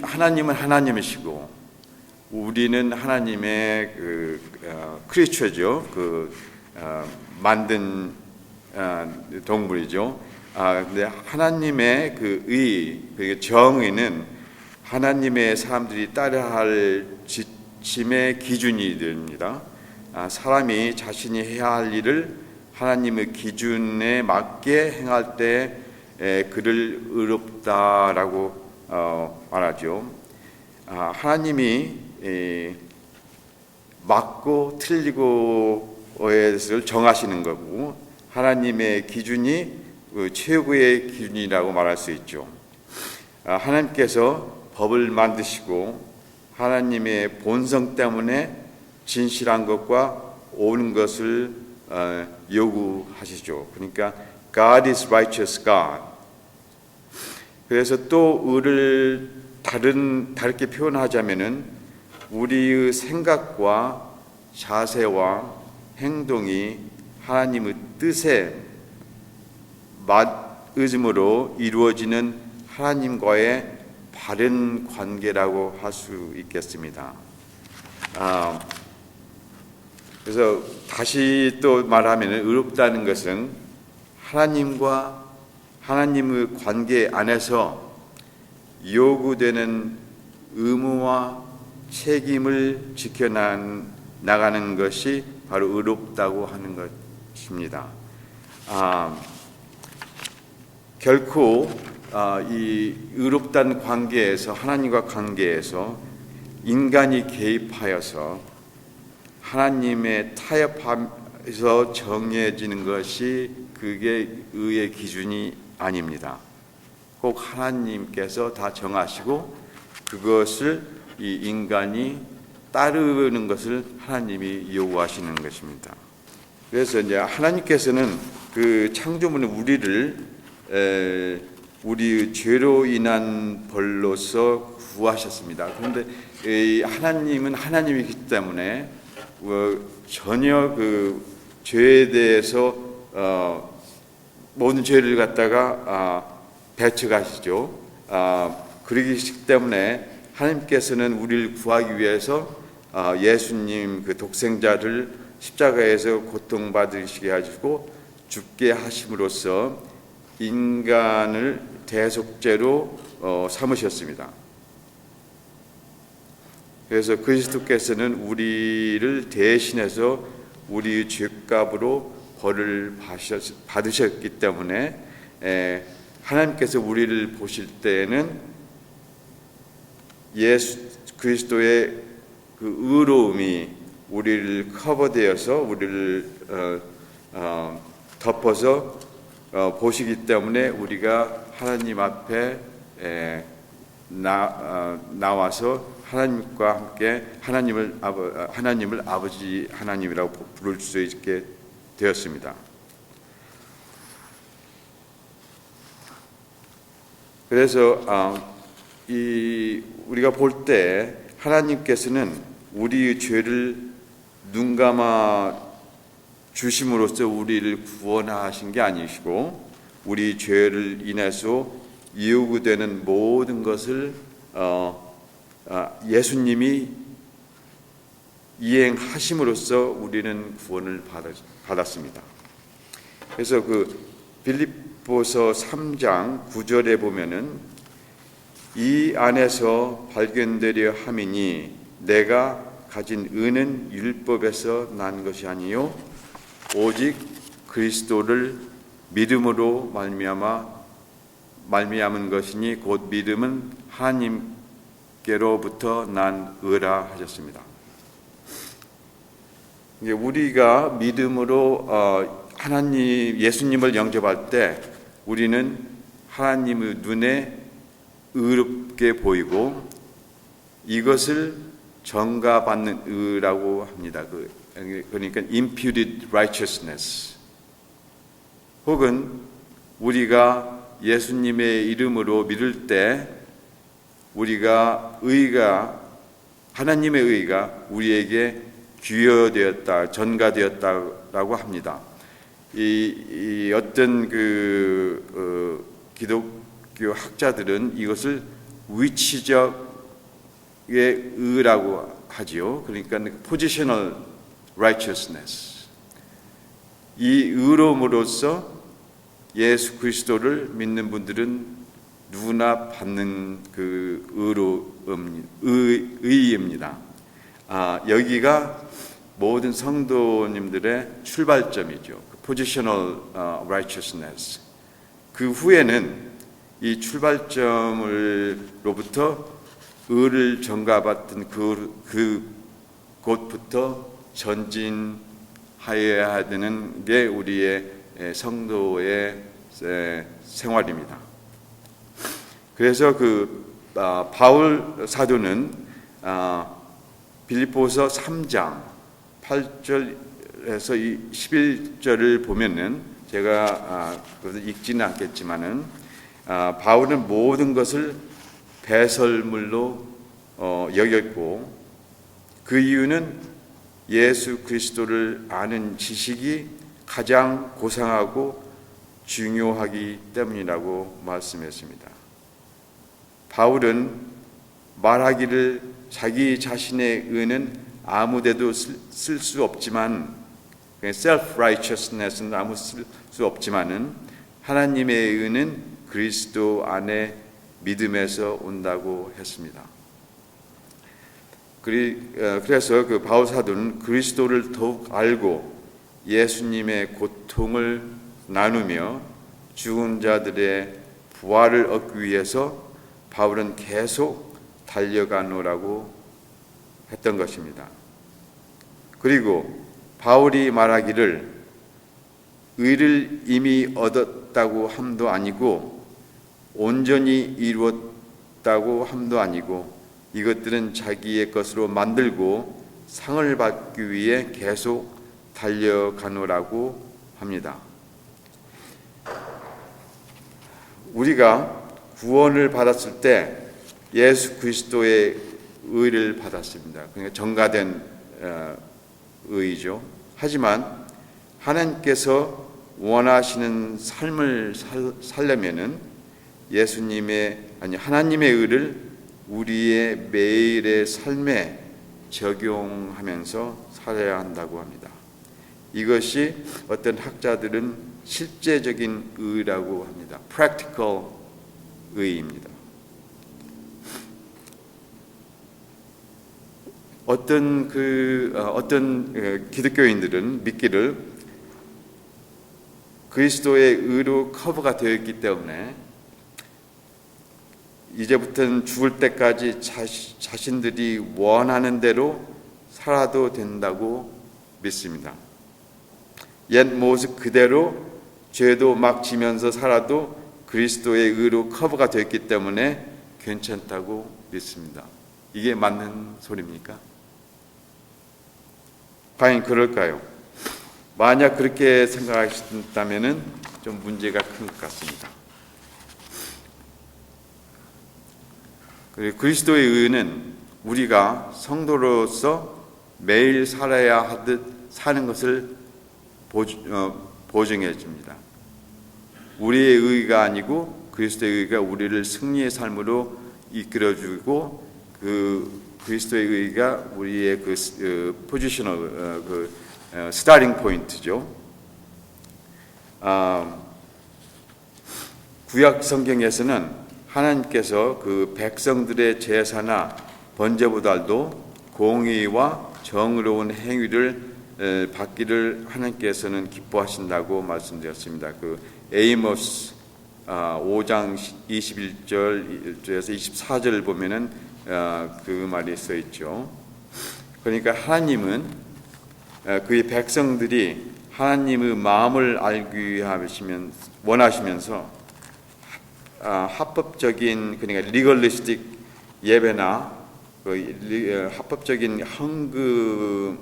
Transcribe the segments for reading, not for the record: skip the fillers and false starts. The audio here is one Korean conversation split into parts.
하나님은 하나님이시고 우리는 하나님의 크리처죠. 만든 동물이죠. 근데 하나님의 그 정의는 하나님의 사람들이 따라야 할 지침의 기준이 됩니다. 사람이 자신이 해야 할 일을 하나님의 기준에 맞게 행할 때 그를 의롭다라고 말하죠. 하나님이 맞고 틀리고를 정하시는 거고 하나님의 기준이 최고의 기준이라고 말할 수 있죠. 하나님께서 법을 만드시고 하나님의 본성 때문에 진실한 것과 옳은 것을 요구하시죠. 그러니까 God is righteous God. 그래서 또 의를 다르게 표현하자면은 우리의 생각과 자세와 행동이 하나님의 뜻에 맞음으로 이루어지는 하나님과의 바른 관계라고 할 수 있겠습니다. 그래서 다시 또 말하면 의롭다는 것은 하나님과 하나님의 관계 안에서 요구되는 의무와 책임을 지켜나가는 것이 바로 의롭다고 하는 것입니다. 결코 이 의롭다는 관계에서 하나님과 관계에서 인간이 개입하여서 하나님의 타협하면서 정해지는 것이 그게 의의 기준이 아닙니다. 꼭 하나님께서 다 정하시고 그것을 이 인간이 따르는 것을 하나님이 요구하시는 것입니다. 그래서 이제 하나님께서는 그 창조물은 우리의 죄로 인한 벌로서 구하셨습니다. 그런데 하나님은 하나님이기 때문에 전혀 그 죄에 대해서 모든 죄를 갖다가 배척하시죠. 그러기 때문에 하나님께서는 우리를 구하기 위해서 예수님 그 독생자를 십자가에서 고통받으시게 하시고 죽게 하심으로써 인간을 대속죄로 삼으셨습니다. 그래서 그리스도께서는 우리를 대신해서 우리 죄값으로 벌을 받으셨기 때문에 하나님께서 우리를 보실 때에는 예수 그리스도의 그 의로움이 우리를 커버되어서 우리를 덮어서 보시기 때문에 우리가 하나님 앞에 나와서 하나님과 함께 하나님을 아버지 하나님이라고 부를 수 있게 되었습니다. 그래서 우리가 볼 때 하나님께서는 우리의 죄를 눈감아 주심으로써 우리를 구원하신 게 아니시고 우리 죄를 인해서 요구되는 모든 것을 예수님이 이행하심으로써 우리는 구원을 받았습니다. 그래서 그 빌립보서 3장 9절에 보면은 이 안에서 발견되려 함이니 내가 가진 의는 율법에서 난 것이 아니요 오직 그리스도를 믿음으로 말미암은 것이니 곧 믿음은 하나님께로부터 난 의라 하셨습니다. 우리가 믿음으로 예수님을 영접할 때 우리는 하나님의 눈에 의롭게 보이고 이것을 전가받는 의라고 합니다. 그러니까 imputed righteousness. 혹은 우리가 예수님의 이름으로 믿을 때 우리가 하나님의 의가 우리에게 귀여되었다, 전가되었다라고 합니다. 어떤 기독교 학자들은 이것을 위치적의 의라고 하지요. 그러니까 positional righteousness. 이 의로움으로써 예수 그리스도를 믿는 분들은 누구나 받는 그 의입니다. 여기가 모든 성도님들의 출발점이죠. positional righteousness. 그 후에는 이 출발점으로부터 의를 전가받던 그곳부터 전진하여야 되는 게 우리의 성도의 생활입니다. 그래서 바울 사도는 빌립보서 3장 8절에서 11절을 보면은 제가 읽지는 않겠지만은 바울은 모든 것을 배설물로 여겼고 그 이유는 예수 그리스도를 아는 지식이 가장 고상하고 중요하기 때문이라고 말씀했습니다. 바울은 말하기를 자기 자신의 의는 아무데도 쓸 수 없지만 self-righteousness는 아무 쓸 수 없지만은 하나님의 의는 그리스도 안에 믿음에서 온다고 했습니다. 그래서 그 바울 사도는 그리스도를 더욱 알고 예수님의 고통을 나누며 죽은 자들의 부활을 얻기 위해서 바울은 계속 달려가노라고 했던 것입니다. 그리고 바울이 말하기를 의를 이미 얻었다고 함도 아니고 온전히 이루었다고 함도 아니고 이것들은 자기의 것으로 만들고 상을 받기 위해 계속 달려가노라고 합니다. 우리가 구원을 받았을 때 예수 그리스도의 의를 받았습니다. 그러니까 전가된 의죠. 하지만 하나님께서 원하시는 삶을 살려면은 하나님의 의를 우리의 매일의 삶에 적용하면서 살아야 한다고 합니다. 이것이 어떤 학자들은 실제적인 의라고 합니다. practical 의입니다. 어떤 기독교인들은 믿기를 그리스도의 의로 커버가 되어 있기 때문에 이제부터는 죽을 때까지 자신들이 원하는 대로 살아도 된다고 믿습니다. 옛 모습 그대로 죄도 막 지면서 살아도 그리스도의 의로 커버가 되어 있기 때문에 괜찮다고 믿습니다. 이게 맞는 소리입니까? 과연 그럴까요? 만약 그렇게 생각하신다면 좀 문제가 큰 것 같습니다. 그리고 그리스도의 의는 우리가 성도로서 매일 살아야 하듯 사는 것을 보증해 줍니다. 우리의 의가 아니고 그리스도의 의가 우리를 승리의 삶으로 이끌어주고 그 그리스도의 의가 우리의 포지셔널 스타팅 포인트죠. 구약 성경에서는 하나님께서 그 백성들의 제사나 번제보다도 공의와 정의로운 행위를 받기를 하나님께서는 기뻐하신다고 말씀드렸습니다. 그 에이모스 5장 21절에서 24절을 보면은 그 말이 써 있죠. 그러니까 하나님은 그의 백성들이 하나님의 마음을 알기 원하시면서 합법적인 그러니까 리걸리스틱 예배나 합법적인 헌금을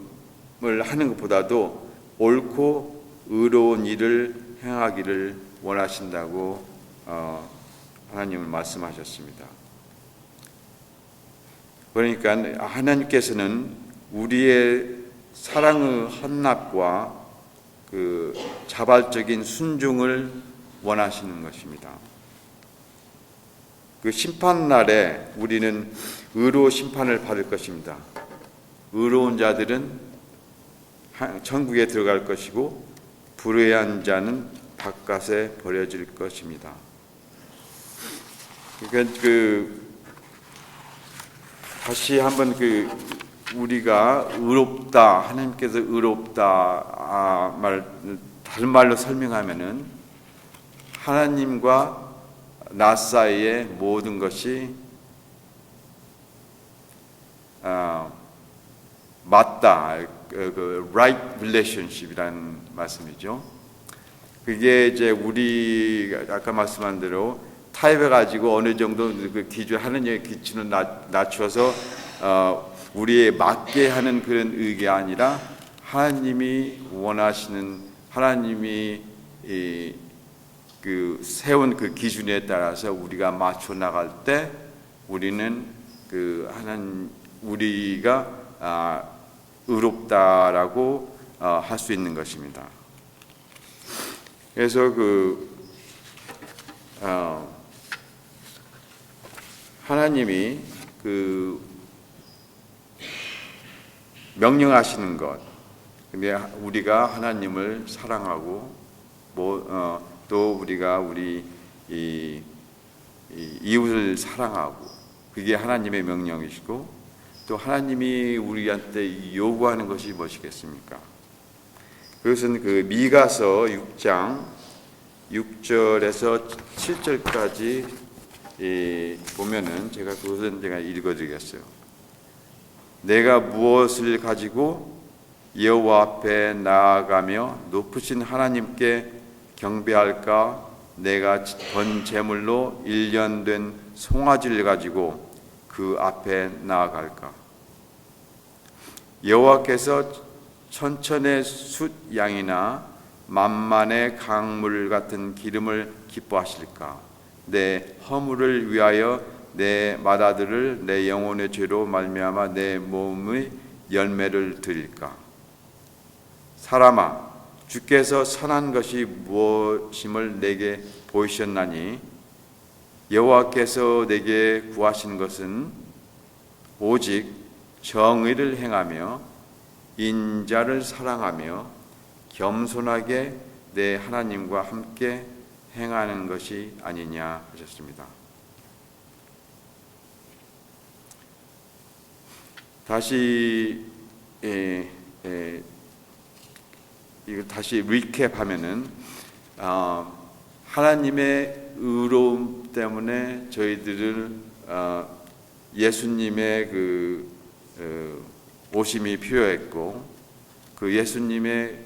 하는 것보다도 옳고 의로운 일을 행하기를 원하신다고 하나님은 말씀하셨습니다. 그러니까 하나님께서는 우리의 사랑의 헌납과 그 자발적인 순종을 원하시는 것입니다. 그 심판 날에 우리는 의로 심판을 받을 것입니다. 의로운 자들은 천국에 들어갈 것이고 불의한 자는 바깥에 버려질 것입니다. 그러니까 다시 한번 우리가 의롭다, 하나님께서 의롭다 다른 말로 설명하면은 하나님과 나 사이의 모든 것이 맞다, right relationship이라는 말씀이죠. 그게 이제 우리가 아까 말씀한 대로 타협해 가지고 어느 정도 그 기준, 하나님의 기준을 낮춰서 우리에 맞게 하는 그런 의가 아니라 하나님이 원하시는, 하나님이 세운 그 기준에 따라서 우리가 맞춰 나갈 때 우리는 우리가 의롭다라고 할 수 있는 것입니다. 그래서 하나님이 명령하시는 것, 근데 우리가 하나님을 사랑하고 또 우리가 우리 이웃을 사랑하고, 그게 하나님의 명령이시고, 또 하나님이 우리한테 요구하는 것이 무엇이겠습니까? 그것은 미가서 6장 6절에서 7절까지 보면은 제가 읽어드리겠어요. 내가 무엇을 가지고 여호와 앞에 나아가며 높으신 하나님께 경배할까? 내가 번 제물로 1년 된 송아지를 가지고 그 앞에 나아갈까? 여호와께서 천천의 숫 양이나 만만의 강물 같은 기름을 기뻐하실까? 내 허물을 위하여 내 맏아들을 내 영혼의 죄로 말미암아 내 몸의 열매를 드릴까? 사람아, 주께서 선한 것이 무엇임을 내게 보이셨나니 여호와께서 내게 구하신 것은 오직 정의를 행하며 인자를 사랑하며 겸손하게 내 하나님과 함께 행하는 것이 아니냐 하셨습니다. 다시 이거 다시 리캡하면은 하나님의 의로움 때문에 저희들을 예수님의 오심이 필요했고, 그 예수님의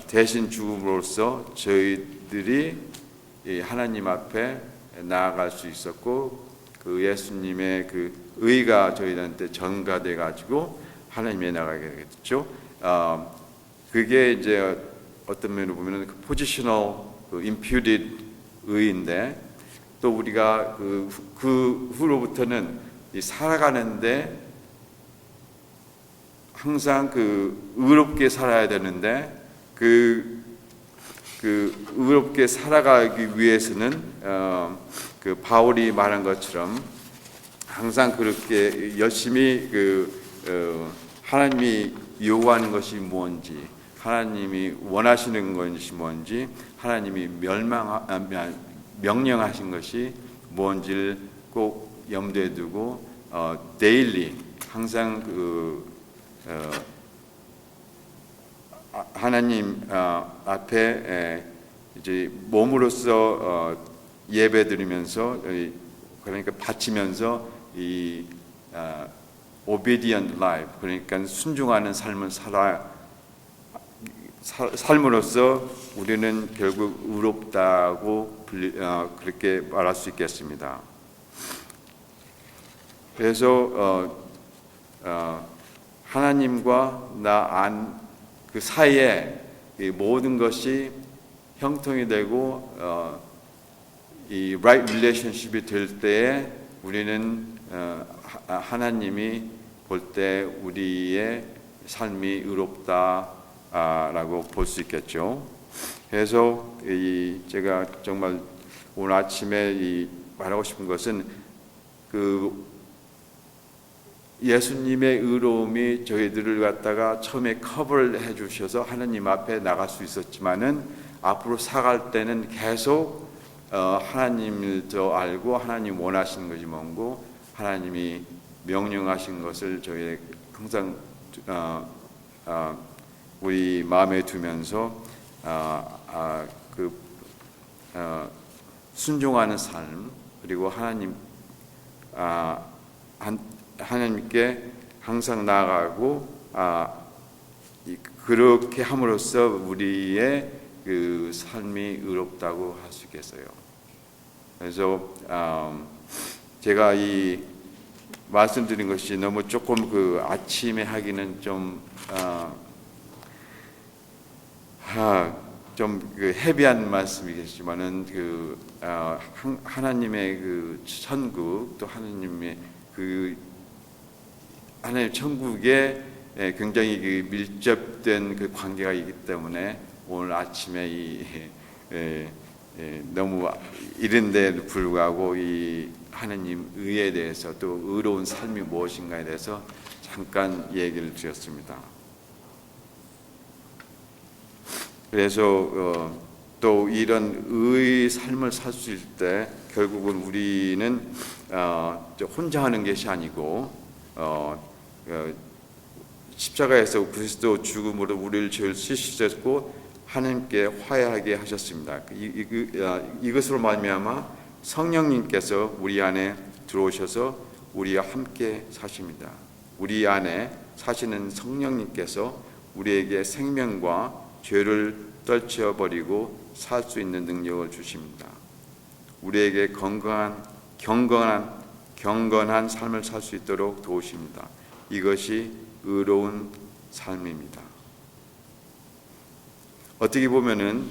대신 죽음으로써 저희들이 하나님 앞에 나아갈 수 있었고, 그 예수님의 의가 저희한테 전가돼 가지고 하나님에 나가게 됐죠. 그게 이제 어떤 면으로 보면은 포지셔널 imputed 의인데, 또 우리가 그 후로부터는 살아가는데 항상 의롭게 살아야 되는데, 의롭게 살아가기 위해서는 바울이 말한 것처럼 항상 그렇게 열심히 하나님이 요구하는 것이 뭔지, 하나님이 원하시는 것이 뭔지, 하나님이 명령하신 것이 뭔지를 꼭 염두에 두고 데일리 항상 하나님 앞에 이제 몸으로써 예배드리면서, 그러니까 바치면서 이 obedient life, 그러니까 순종하는 삶을 삶으로써 우리는 결국 의롭다고 그렇게 말할 수 있겠습니다. 그래서 하나님과 나 그 사이에 모든 것이 형통이 되고 이 right relationship이 될 때에 우리는 하나님이 볼 때 우리의 삶이 의롭다라고 볼 수 있겠죠. 그래서 제가 정말 오늘 아침에 말하고 싶은 것은 예수님의 의로움이 저희들을 갖다가 처음에 커버를 해주셔서 하나님 앞에 나갈 수 있었지만은 앞으로 살아갈 때는 계속 하나님을 더 알고 하나님 원하시는 것이 뭔고 하나님이 명령하신 것을 저희 항상 우리 마음에 두면서 순종하는 삶 그리고 하나님께 항상 나아가고 그렇게 함으로써 우리의 그 삶이 의롭다고 할 수 있겠어요. 그래서 제가 이 말씀드린 것이 너무 조금 아침에 하기는 좀 헤비한 말씀이겠지만은 하나님의 천국 또 하나님의 하나님 천국에 굉장히 밀접된 관계가 있기 때문에 오늘 아침에 너무 이른데도 불구하고 이 하나님 의에 대해서 또 의로운 삶이 무엇인가에 대해서 잠깐 얘기를 드렸습니다. 그래서 또 이런 의의 삶을 살 수 있을 때 결국은 우리는 혼자 하는 것이 아니고 십자가에서 그리스도 죽음으로 우리를 죄를 씻으셨고 하나님께 화해하게 하셨습니다. 이것으로 말미암아 성령님께서 우리 안에 들어오셔서 우리와 함께 사십니다. 우리 안에 사시는 성령님께서 우리에게 생명과 죄를 떨쳐버리고 살 수 있는 능력을 주십니다. 우리에게 경건한 삶을 살 수 있도록 도우십니다. 이것이 의로운 삶입니다. 어떻게 보면은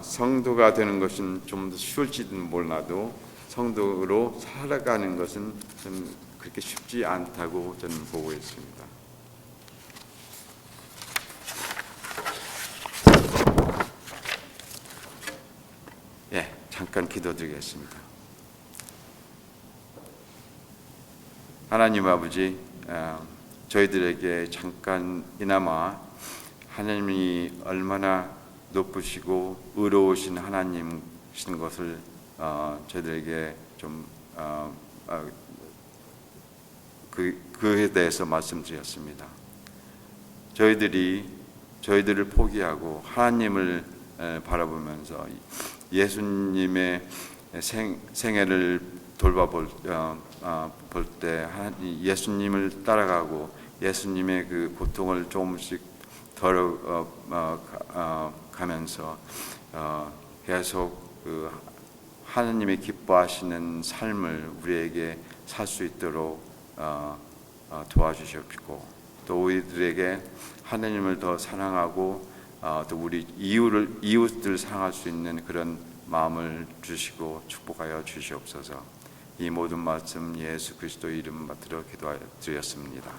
성도가 되는 것은 좀 더 쉬울지는 몰라도 성도로 살아가는 것은 좀 그렇게 쉽지 않다고 저는 보고 있습니다. 잠깐 기도드리겠습니다. 하나님 아버지, 저희들에게 잠깐이나마 하나님이 얼마나 높으시고 의로우신 하나님이신 것을 저희들에게 좀 그에 대해서 말씀드렸습니다. 저희들을 포기하고 하나님을 바라보면서 예수님의 생애를 돌아볼 때 예수님을 따라가고 예수님의 그 고통을 조금씩 가면서 계속 하나님의 기뻐하시는 삶을 우리에게 살 수 있도록 도와주시옵시고 또 우리들에게 하나님을 더 사랑하고 또 우리 이웃들 사랑할 수 있는 그런 마음을 주시고 축복하여 주시옵소서. 이 모든 말씀 예수 그리스도 이름 받들어 기도하여 드렸습니다.